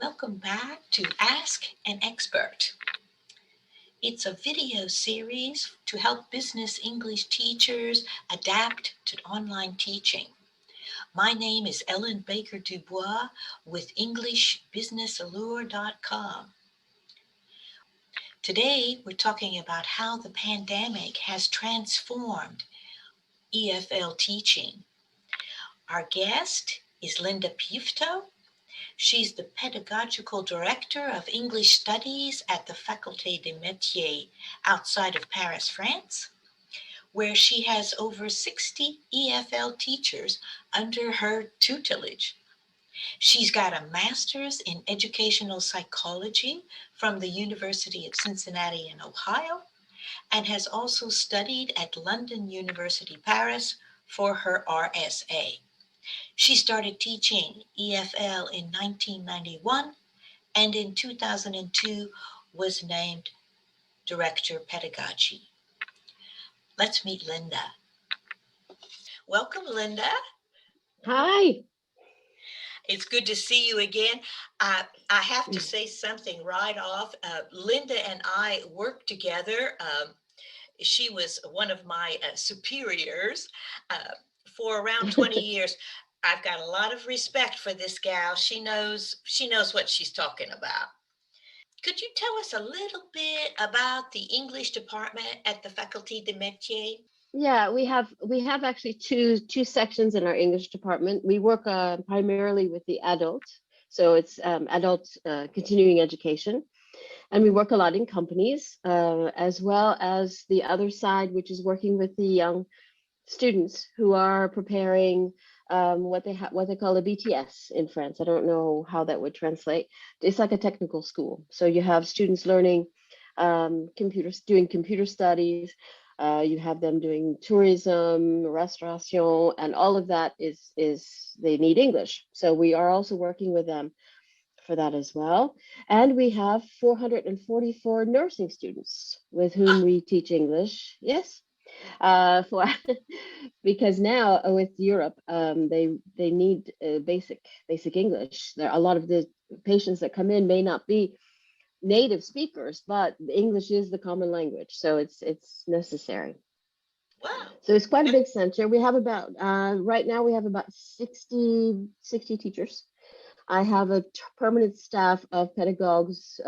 Welcome back to Ask an Expert. It's a video series to help business English teachers adapt to online teaching. My name is Ellen Baker Dubois with EnglishBusinessAllure.com. Today, we're talking about how the pandemic has transformed EFL teaching. Our guest is Linda Piffeteau. She's the Pedagogical Director of English Studies at the Faculté des Métiers outside of Paris, France, where she has over 60 EFL teachers under her tutelage. She's got a master's in educational psychology from the University of Cincinnati in Ohio and has also studied at London University Paris for her RSA. She started teaching EFL in 1991 and in 2002 was named Director Pedagogy. Let's meet Linda. Welcome, Linda. Hi. It's good to see you again. I have to say something right off. Linda and I worked together. She was one of my superiors for around 20 years. I've got a lot of respect for this gal. She knows what she's talking about. Could you tell us a little bit about the English department at the Faculté des Métiers? Yeah, we have actually two sections in our English department. We work primarily with the adult, so it's adult continuing education, and we work a lot in companies, as well as the other side, which is working with the young students who are preparing what they call a BTS in France. I don't know how that would translate. It's like a technical school. So you have students learning doing computer studies. You have them doing tourism, restauration, and all of that is they need English. So we are also working with them for that as well. And we have 444 nursing students with whom we teach English. Yes. For because now with Europe, they need basic English. There are a lot of the patients that come in may not be native speakers, but English is the common language, so it's necessary. Wow. So it's quite a big center. We have about right now we have about 60 teachers. I have a permanent staff of pedagogues,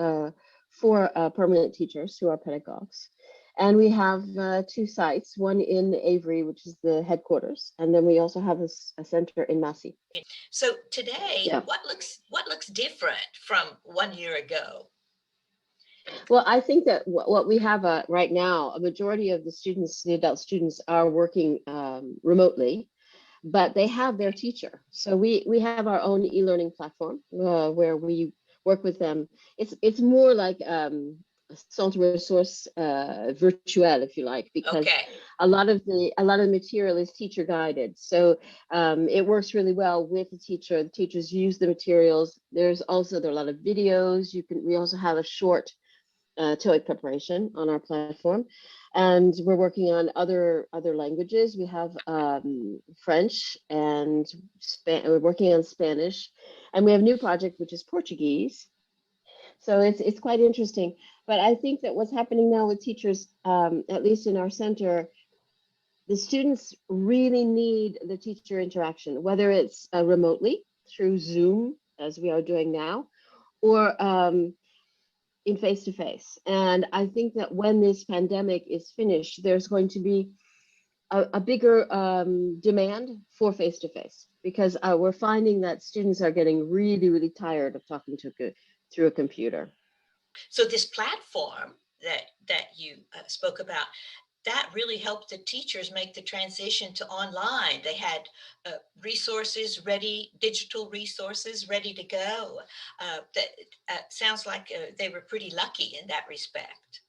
four permanent teachers who are pedagogues. And we have two sites, one in Avery, which is the headquarters, and then we also have a center in Massy. So today, what looks different from 1 year ago? Well, I think that what we have right now, a majority of the students, the adult students, are working remotely, but they have their teacher. So we have our own e-learning platform where we work with them. It's more like centre ressource virtual, if you like, because a lot of the material is teacher guided. So it works really well with the teacher. The teachers use the materials. There are a lot of videos. We also have a short TOEIC preparation on our platform, and we're working on other languages. We have French and we're working on Spanish, and we have a new project which is Portuguese. So it's quite interesting. But I think that what's happening now with teachers, at least in our center, the students really need the teacher interaction, whether it's remotely through Zoom, as we are doing now, or in face-to-face. And I think that when this pandemic is finished, there's going to be a bigger demand for face-to-face, because we're finding that students are getting really, really tired of talking through a computer. So this platform that you spoke about, that really helped the teachers make the transition to online. They had resources ready, digital resources ready to go. That sounds like they were pretty lucky in that respect.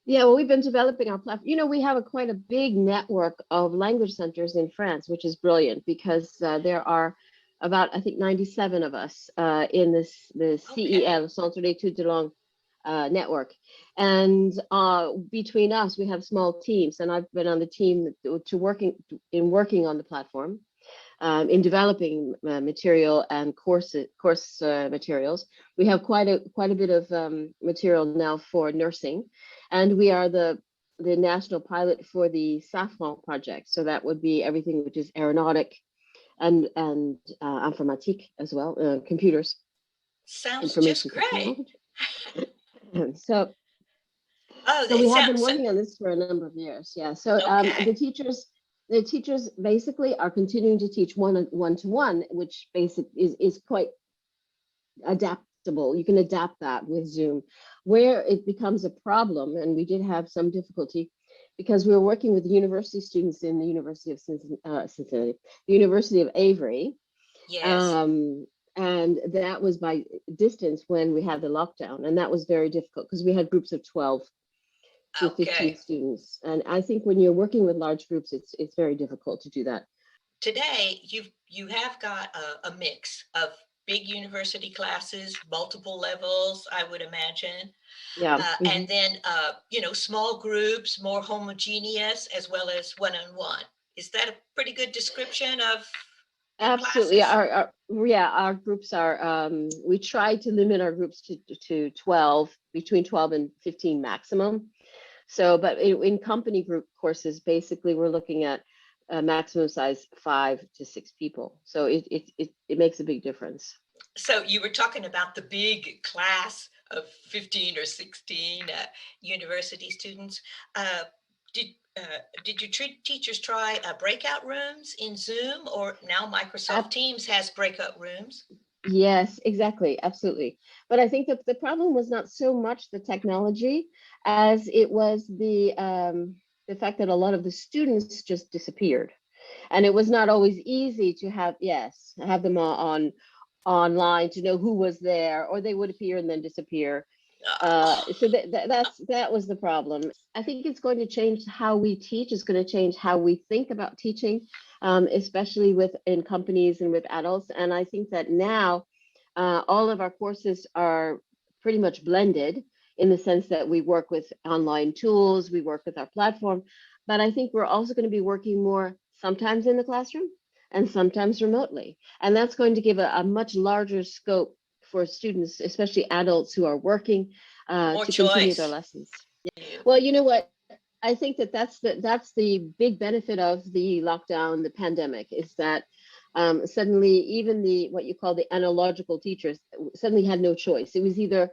Yeah, well, we've been developing our platform. We have quite a big network of language centers in France, which is brilliant, because there are about, I think, 97 of us in the CEL, Centre d'études de langue network. And between us, we have small teams, and I've been on the team working on the platform. in developing material and course materials. We have quite a bit of material now for nursing, and we are the national pilot for the Safran project. So that would be everything which is aeronautic and informatique as well, computers, Sounds just information great. technology. So Oh, so it we have been sounds so, working on this for a number of years. Yeah. So okay. the teachers basically are continuing to teach one to one, which is quite adaptable. You can adapt that with Zoom. Where it becomes a problem, and we did have some difficulty because we were working with university students in the University of Cincinnati, the University of Avery, Yes. um, and that was by distance when we had the lockdown, and that was very difficult because we had groups of 12 to 15 Okay. students, and I think when you're working with large groups, it's very difficult to do that. Today, you have got a mix of big university classes, multiple levels, I would imagine, Yeah. and then small groups, more homogeneous, as well as one-on-one. Is that a pretty good description of your Absolutely. classes? Our groups are, we try to limit our groups to 12, between 12 and 15 maximum. So, but in company group courses, basically we're looking at a maximum size 5 to 6 people. So it makes a big difference. So you were talking about the big class of 15 or 16 university students. Uh, did did your teachers try breakout rooms in Zoom, or now Microsoft Teams has breakout rooms? Yes, exactly. Absolutely. But I think that the problem was not so much the technology as it was the fact that a lot of the students just disappeared. And it was not always easy to have them on online to know who was there, or they would appear and then disappear. So that was the problem. I think it's going to change how we teach. It's going to change how we think about teaching, especially in companies and with adults. And I think that now all of our courses are pretty much blended in the sense that we work with online tools, we work with our platform, but I think we're also going to be working more sometimes in the classroom and sometimes remotely. And that's going to give a much larger scope for students, especially adults who are working, More to continue their choice. lessons. You. Well, you know what? I think that that's the big benefit of the lockdown, the pandemic, is that suddenly even the what you call the analogical teachers suddenly had no choice. It was either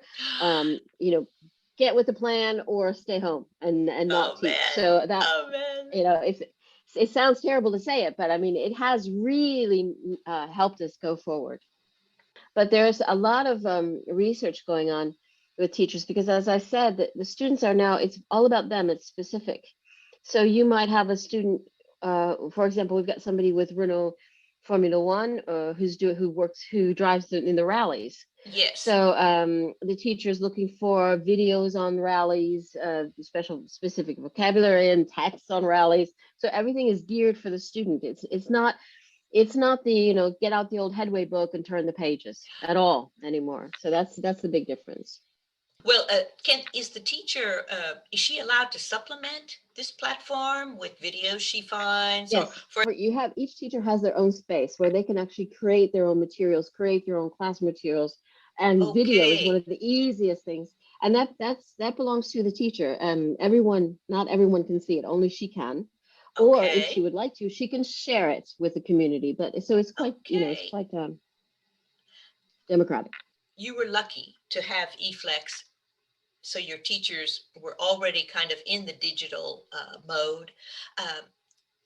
get with the plan or stay home and not Oh teach. man. So that Oh man. it sounds terrible to say it, but I mean it has really helped us go forward. But there's a lot of research going on with teachers because, as I said, the students are now, it's all about them, it's specific. So you might have a student, for example, we've got somebody with Renault Formula One who drives in the rallies. Yes. So the teacher is looking for videos on rallies, specific vocabulary and text on rallies. So everything is geared for the student. It's not the get out the old headway book and turn the pages at all anymore. So that's the big difference. Well, is the teacher is she allowed to supplement this platform with videos she finds, or Yes, for? you have each teacher has their own space where they can actually create their own materials, create their own class materials, and video is one Okay. of the easiest things. And that belongs to the teacher. Not everyone can see it, only she can. Or if she Okay. would like to, she can share it with the community. But so it's quite, it's Okay. quite democratic. You were lucky to have eFlex, so your teachers were already kind of in the digital mode. Um,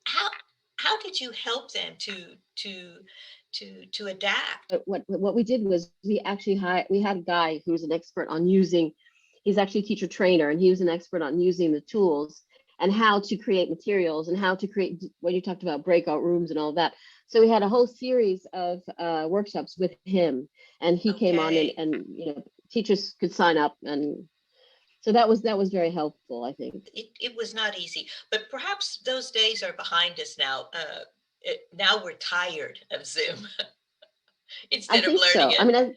how how did you help them to adapt? But what we did was we had a guy who was an expert on using, he's actually a teacher trainer, and he was an expert on using the tools and how to create materials and how to create what you talked about, breakout rooms and all that. So we had a whole series of workshops with him, and he came on, Okay. and teachers could sign up, and so that was very helpful, I think. It was not easy, but perhaps those days are behind us now. Now we're tired of Zoom I instead of think learning so. I it. mean,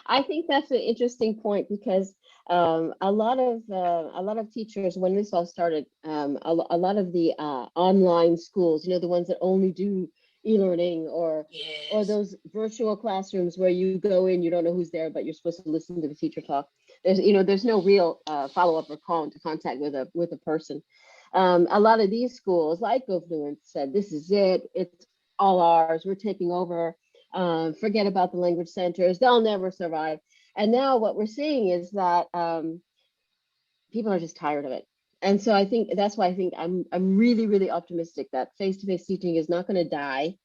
I think that's an interesting point because a lot of teachers, when this all started, a lot of the online schools, the ones that only do e-learning or Yes. those virtual classrooms where you go in, you don't know who's there, but you're supposed to listen to the teacher talk. There's no real follow-up or contact with a person. A lot of these schools, like Government said, this is it. It's all ours. We're taking over. Forget about the language centers. They'll never survive. And now what we're seeing is that people are just tired of it. And so I think that's why I think I'm really, really optimistic that face-to-face teaching is not going to die.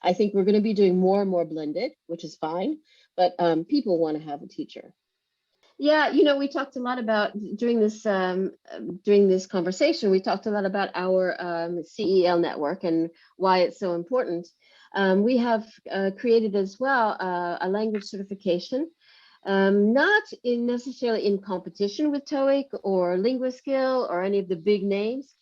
I think we're going to be doing more and more blended, which is fine, but people want to have a teacher. Yeah, we talked a lot about during this conversation. We talked a lot about our CEL network and why it's so important. We have created as well a language certification, not necessarily in competition with TOEIC or LinguaSkill or any of the big names,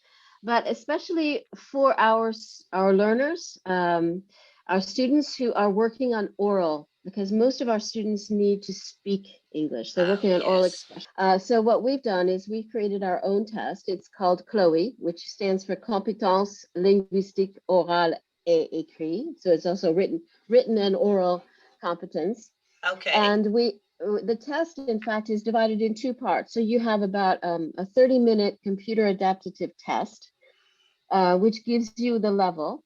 but especially for our learners, our students who are working on oral, because most of our students need to speak English. They're Oh, working on oral yes. expression. So what we've done is we've created our own test. It's called CLOE, which stands for Compétences linguistiques orales et écrites. So it's also written and oral competence. Okay. And the test, in fact, is divided in two parts. So you have about a 30-minute computer adaptive test, which gives you the level.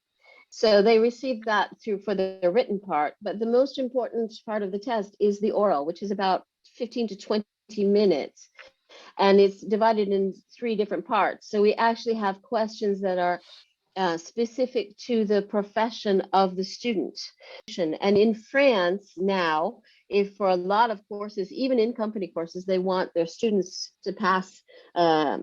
So they receive that for the written part, but the most important part of the test is the oral, which is about 15 to 20 minutes. And it's divided in three different parts. So we actually have questions that are specific to the profession of the student. And in France now, if for a lot of courses, even in company courses, they want their students to pass a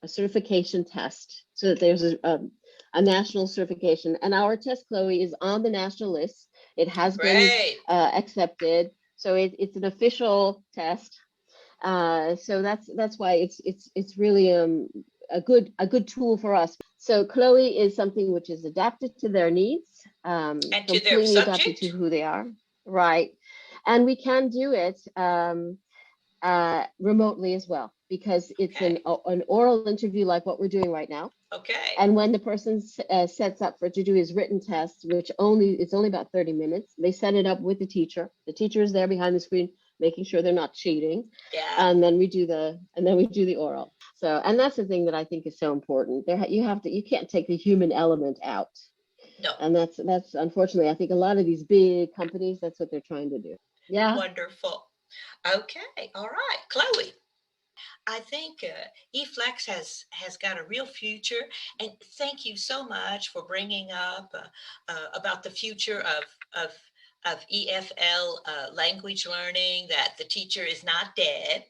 certification test, so that there's a national certification. And our test, Chloe, is on the national list. It has been Great. accepted, so it's an official test. So that's why it's really a good tool for us. So Chloe is something which is adapted to their needs, And to their completely adapted to subject? who they are, right? And we can do it remotely as well, because it's Okay. an oral interview like what we're doing right now. Okay. And when the person sets up to do his written test, which it's only about 30 minutes, they set it up with the teacher. The teacher is there behind the screen, making sure they're not cheating. Yeah. And then we do the oral. So, and that's the thing that I think is so important. You can't take the human element out. No. And that's unfortunately, I think a lot of these big companies, that's what they're trying to do. Yeah. Wonderful. Okay. All right. Chloe. I think eFlex has got a real future, and thank you so much for bringing up about the future of EFL language learning. That the teacher is not dead,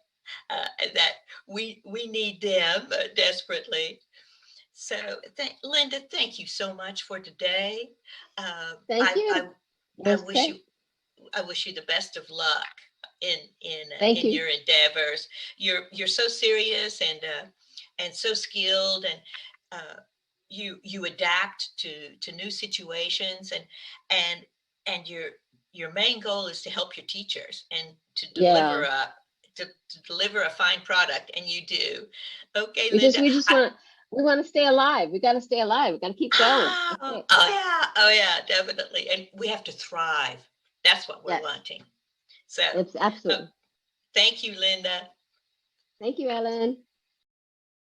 that we need them desperately. So, Linda, thank you so much for today. Uh, Thank I, you. I I wish Okay. you I wish you the best of luck Thank in you. your endeavors. You're so serious and so skilled, and uh, you adapt to new situations, and and your main goal is to help your teachers and Yeah. to deliver a fine product, and you do. Okay, We just Linda. we just want we want to stay alive. We got to stay alive. We got to keep going. That's Oh, it. oh yeah, definitely, and we have to thrive. That's what we're Yes. wanting. So, It's uh, absolutely. thank you, Linda. Thank you, Ellen.